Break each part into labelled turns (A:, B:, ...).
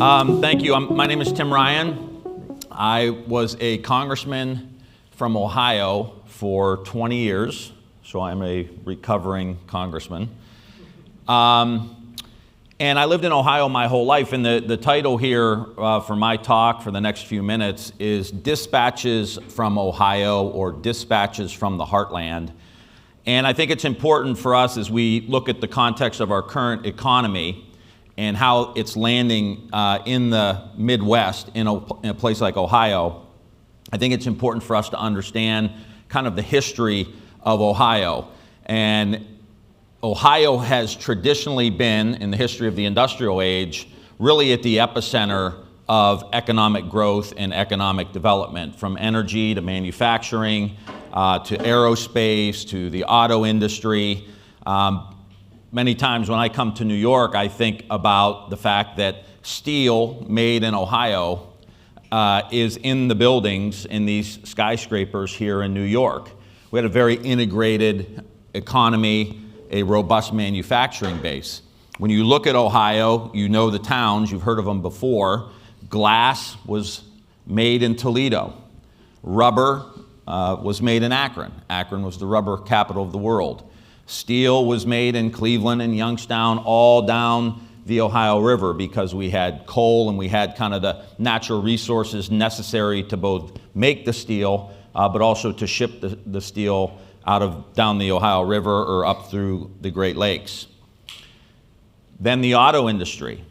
A: Thank you. My name is Tim Ryan. I was a congressman from Ohio for 20 years, so I'm a recovering congressman. And I lived in Ohio my whole life, and the title here for my talk for the next few minutes is Dispatches from Ohio, or Dispatches from the Heartland. And I think it's important for us as we look at the context of our current economy and how it's landing in the Midwest, in a place like Ohio. I think it's important for us to understand kind of the history of Ohio. And Ohio has traditionally been, in the history of the industrial age, really at the epicenter of economic growth and economic development, from energy to manufacturing to aerospace to the auto industry. Many times when I come to New York, I think about the fact that steel made in Ohio is in the buildings in these skyscrapers here in New York. We had a very integrated economy, a robust manufacturing base. When you look at Ohio, you know the towns, you've heard of them before. Glass was made in Toledo. Rubber was made in Akron. Akron was the rubber capital of the world. Steel was made in Cleveland and Youngstown, all down the Ohio River, because we had coal and we had kind of the natural resources necessary to both make the steel, but also to ship the steel down the Ohio River or up through the Great Lakes. Then the auto industry.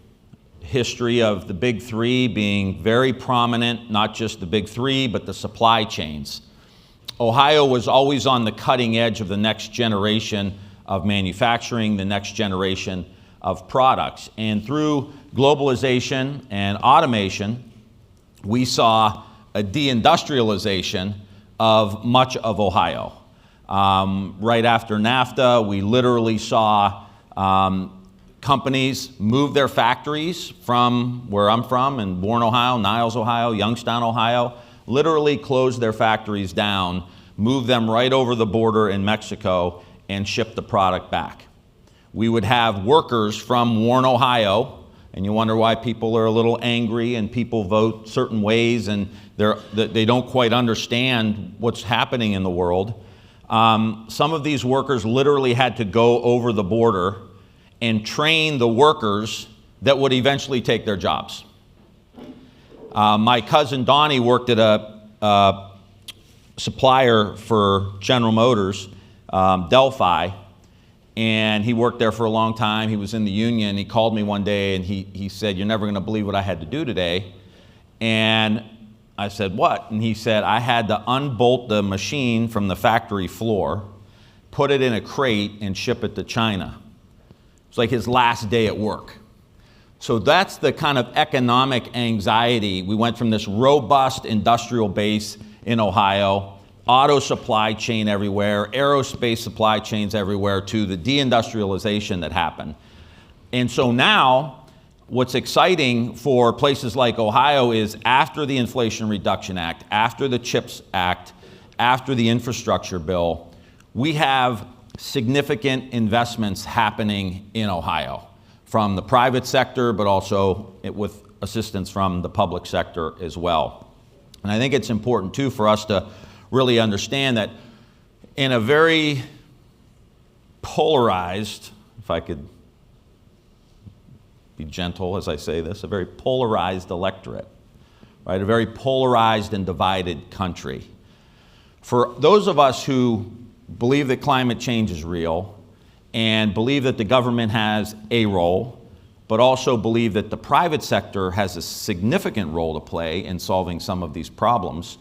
A: History of the big three being very prominent, not just the big three, but the supply chains. Ohio was always on the cutting edge of the next generation of manufacturing, the next generation of products. And through globalization and automation, we saw a deindustrialization of much of Ohio. Right after NAFTA, we literally saw companies move their factories from where I'm from, in Warren, Ohio, Niles, Ohio, Youngstown, Ohio, literally close their factories down, move them right over the border in Mexico, and ship the product back. We would have workers from Warren, Ohio, and you wonder why people are a little angry and people vote certain ways and they don't quite understand what's happening in the world. Some of these workers literally had to go over the border and train the workers that would eventually take their jobs. My cousin Donnie worked at a supplier for General Motors, Delphi, and he worked there for a long time. He was in the union. He called me one day and he said, "You're never going to believe what I had to do today." And I said, "What?" And he said, "I had to unbolt the machine from the factory floor, put it in a crate, and ship it to China." It's like his last day at work. So that's the kind of economic anxiety. We went from this robust industrial base in Ohio, auto supply chain everywhere, aerospace supply chains everywhere, to the deindustrialization that happened. And so now, what's exciting for places like Ohio is after the Inflation Reduction Act, after the CHIPS Act, after the infrastructure bill, we have significant investments happening in Ohio from the private sector, but also with assistance from the public sector as well. And I think it's important too for us to really understand that in a very polarized, if I could be gentle as I say this, a very polarized electorate, right? A very polarized and divided country. For those of us who believe that climate change is real and believe that the government has a role, but also believe that the private sector has a significant role to play in solving some of these problems,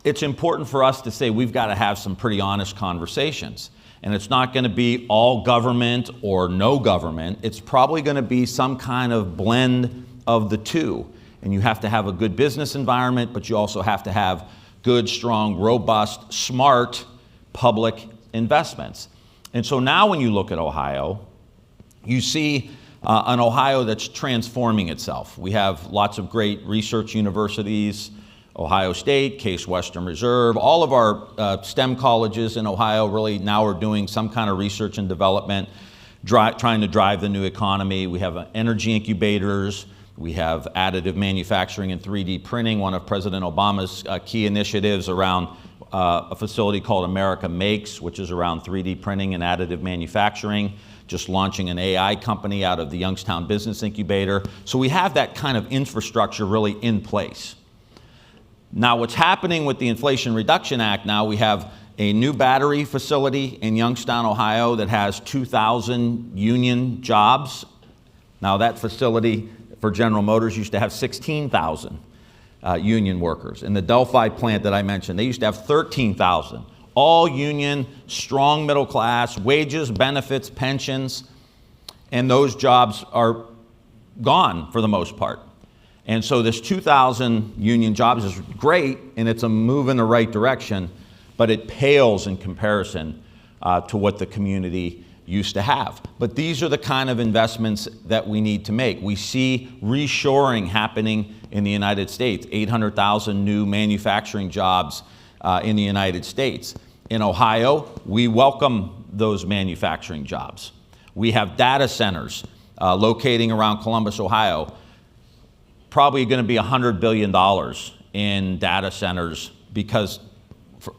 A: it's important for us to say we've got to have some pretty honest conversations. And it's not going to be all government or no government. It's probably going to be some kind of blend of the two. And you have to have a good business environment, but you also have to have good, strong, robust, smart public investments. And so now when you look at Ohio, you see an Ohio that's transforming itself. We have lots of great research universities, Ohio State, Case Western Reserve, all of our STEM colleges in Ohio really now are doing some kind of research and development, trying to drive the new economy. We have energy incubators We have additive manufacturing and 3D printing, one of President Obama's key initiatives around a facility called America Makes, which is around 3D printing and additive manufacturing, just launching an AI company out of the Youngstown Business Incubator. So we have that kind of infrastructure really in place. Now what's happening with the Inflation Reduction Act now, we have a new battery facility in Youngstown, Ohio that has 2,000 union jobs. Now that facility for General Motors used to have 16,000 union workers. In the Delphi plant that I mentioned, they used to have 13,000. All union, strong middle class, wages, benefits, pensions, and those jobs are gone for the most part. And so this 2,000 union jobs is great, and it's a move in the right direction, but it pales in comparison to what the community used to have. But these are the kind of investments that we need to make. We see reshoring happening in the United States, 800,000 new manufacturing jobs in the United States. In Ohio, we welcome those manufacturing jobs. We have data centers locating around Columbus, Ohio, probably going to be $100 billion in data centers because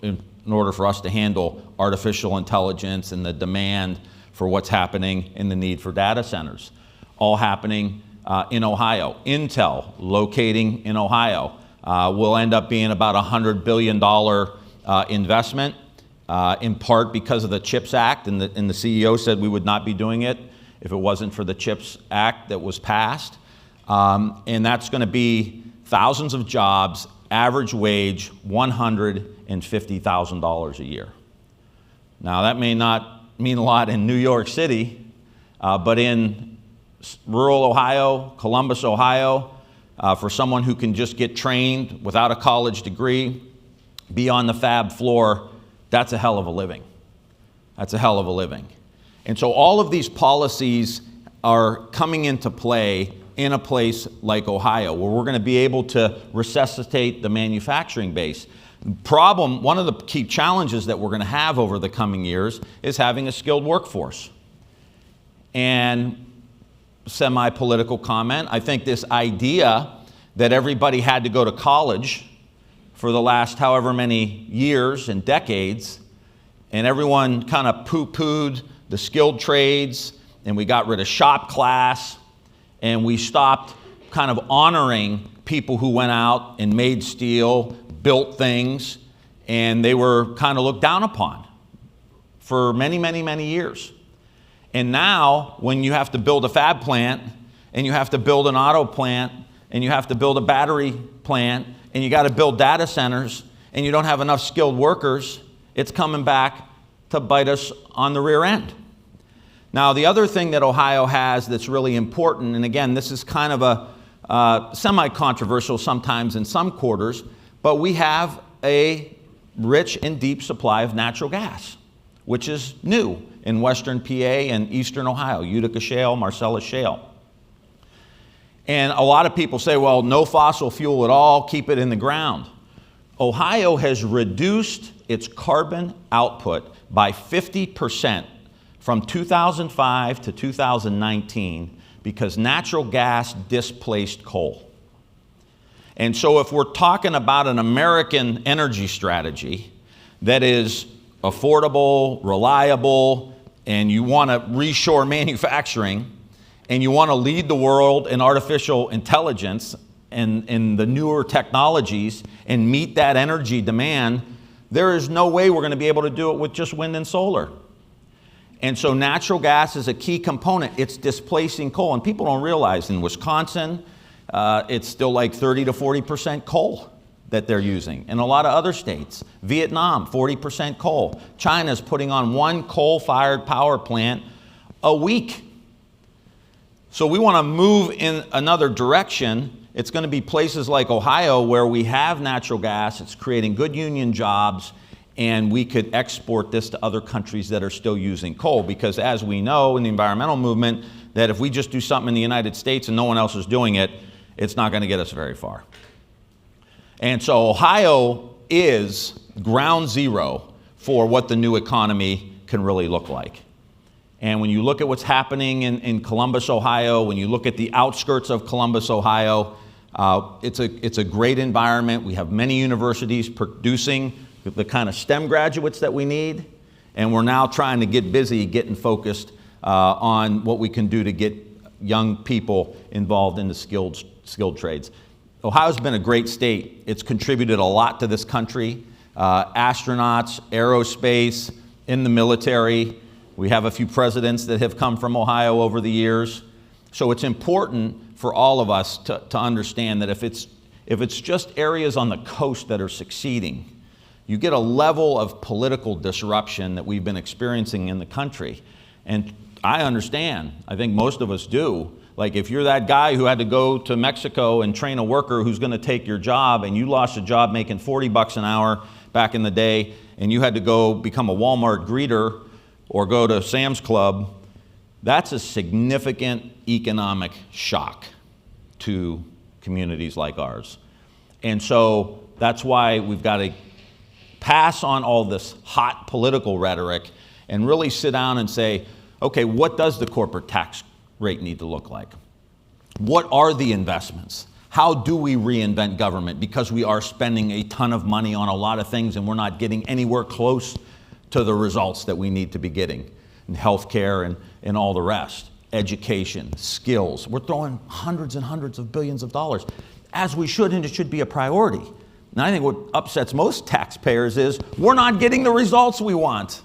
A: in order for us to handle artificial intelligence and the demand for what's happening and the need for data centers, all happening in Ohio. Intel locating in Ohio will end up being about a $100 billion investment, in part because of the CHIPS Act, and the CEO said we would not be doing it if it wasn't for the CHIPS Act that was passed. And that's going to be thousands of jobs, average wage $150,000 a year. Now that may not mean a lot in New York City, but in rural Ohio, Columbus, Ohio, for someone who can just get trained without a college degree, be on the fab floor, that's a hell of a living. That's a hell of a living. And so all of these policies are coming into play in a place like Ohio, where we're going to be able to resuscitate the manufacturing base. Problem, one of the key challenges that we're going to have over the coming years is having a skilled workforce. And semi-political comment, I think this idea that everybody had to go to college for the last however many years and decades, and everyone kind of poo-pooed the skilled trades, and we got rid of shop class, and we stopped kind of honoring people who went out and made steel, built things, and they were kind of looked down upon for many, many, many years. And now, when you have to build a fab plant, and you have to build an auto plant, and you have to build a battery plant, and you got to build data centers, and you don't have enough skilled workers, it's coming back to bite us on the rear end. Now, the other thing that Ohio has that's really important, and again, this is kind of a semi-controversial sometimes in some quarters, but we have a rich and deep supply of natural gas, which is new in western PA and eastern Ohio, Utica Shale, Marcellus Shale. And a lot of people say, well, no fossil fuel at all, keep it in the ground. Ohio has reduced its carbon output by 50% from 2005 to 2019 because natural gas displaced coal. And so if we're talking about an American energy strategy that is affordable, reliable, and you want to reshore manufacturing, and you want to lead the world in artificial intelligence and in the newer technologies and meet that energy demand, there is no way we're going to be able to do it with just wind and solar. And so natural gas is a key component. It's displacing coal. And people don't realize in Wisconsin, it's still like 30 to 40% coal that they're using. In a lot of other states, Vietnam, 40% coal. China's putting on one coal-fired power plant a week. So we want to move in another direction. It's going to be places like Ohio where we have natural gas. It's creating good union jobs, and we could export this to other countries that are still using coal, because as we know in the environmental movement, that if we just do something in the United States and no one else is doing it, it's not going to get us very far. And so Ohio is ground zero for what the new economy can really look like. And when you look at what's happening in Columbus, Ohio, when you look at the outskirts of Columbus, Ohio, it's a great environment. We have many universities producing the kind of STEM graduates that we need. And we're now trying to get busy, getting focused on what we can do to get young people involved in the skilled trades. Ohio's been a great state. It's contributed a lot to this country. Astronauts, aerospace, in the military. We have a few presidents that have come from Ohio over the years. So it's important for all of us to understand that if it's just areas on the coast that are succeeding, you get a level of political disruption that we've been experiencing in the country. And I understand, I think most of us do. Like if you're that guy who had to go to Mexico and train a worker who's gonna take your job, and you lost a job making 40 bucks an hour back in the day, and you had to go become a Walmart greeter or go to Sam's Club, that's a significant economic shock to communities like ours. And so that's why we've got to pass on all this hot political rhetoric and really sit down and say, okay, what does the corporate tax rate need to look like? What are the investments? How do we reinvent government? Because we are spending a ton of money on a lot of things and we're not getting anywhere close to the results that we need to be getting in healthcare and all the rest. Education, skills. We're throwing hundreds and hundreds of billions of dollars, as we should, and it should be a priority. And I think what upsets most taxpayers is we're not getting the results we want.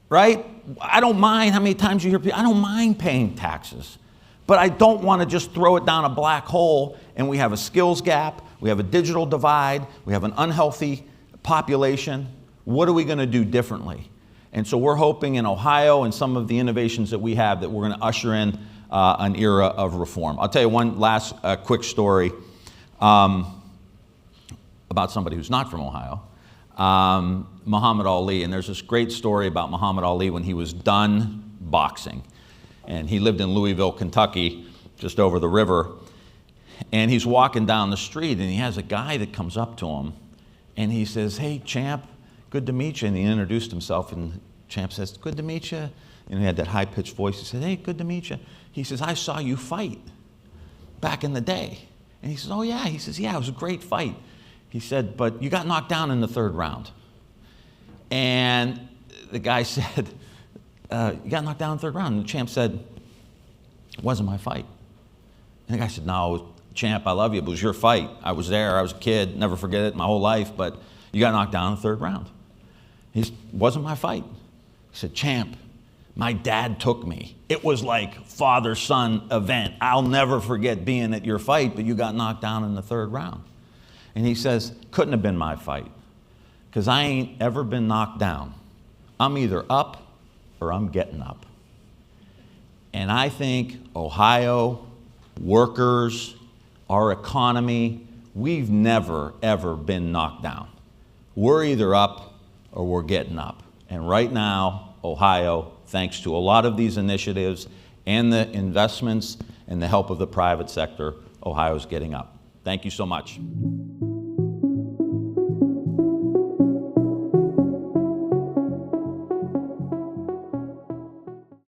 A: Right? I don't mind how many times you hear people, I don't mind paying taxes, but I don't want to just throw it down a black hole and we have a skills gap, we have a digital divide, we have an unhealthy population. What are we going to do differently? And so we're hoping in Ohio and some of the innovations that we have that we're going to usher in an era of reform. I'll tell you one last quick story about somebody who's not from Ohio. Muhammad Ali, and there's this great story about Muhammad Ali when he was done boxing. And he lived in Louisville, Kentucky, just over the river. And he's walking down the street and he has a guy that comes up to him and he says, "Hey, champ, good to meet you." And he introduced himself and champ says, "Good to meet you." And he had that high-pitched voice. He said, "Hey, good to meet you." He says, "I saw you fight back in the day." And he says, "Oh yeah." He says, "Yeah, it was a great fight." He said, "But you got knocked down in the third round." And the guy said, "You got knocked down in the third round." And the champ said, "It wasn't my fight." And the guy said, "No, champ, I love you, but it was your fight. I was there, I was a kid, never forget it my whole life, but you got knocked down in the third round." He said, "It wasn't my fight." He said, "Champ, my dad took me. It was like father-son event. I'll never forget being at your fight, but you got knocked down in the third round." And he says, "Couldn't have been my fight, because I ain't ever been knocked down. I'm either up or I'm getting up." And I think Ohio, workers, our economy, we've never, ever been knocked down. We're either up or we're getting up. And right now, Ohio, thanks to a lot of these initiatives and the investments and the help of the private sector, Ohio's getting up. Thank you so much.